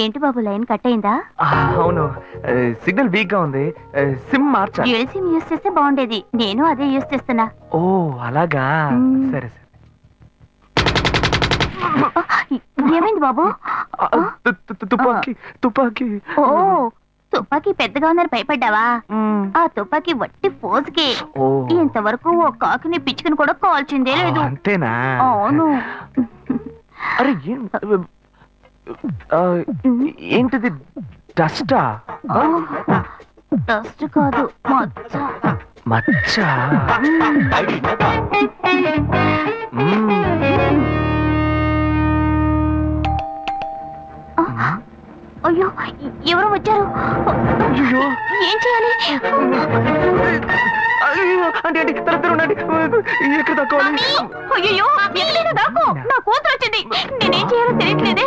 ఏంటి బాబు line cut అయిందా? అవును, సిగ్నల్ వీక్ గా ఉంది. సిమ్ మార్చా. డ్యూయల్ సిమ్ యూస్ చేస్తే బాగుండేది. నేను అదే యూస్ చేస్తున్నా. ఓ అలాగా. మ్మ్. సరే సరే. ఏమైంది బాబు? తుపాకీ తుపాకీ. ఓ తుపాకీ పెద్దగా ఉందని భయపడ్డావా? ఆ తుపాకీ వట్టి ఫోజుకే. ఓ ఇంతవరకు ఓ కాకిని పిచ్చుకుని కూడా కాల్చిందే లేదు. అంతేనా? అవును. అరే ఏంటిది? డస్టా? డస్ట్ కాదు, మచ్చ. మచ్చ. అయ్యో ఎవరో వచ్చారు. అయ్యో ఏం చేయాలి? అయ్యో అంటే ఎక్కడ తక్కువాలి? అయ్యో ఎక్కడైనా దాక్కో. నా కూతురు వచ్చింది. నేనేం చేయాలో తెలియట్లేదే.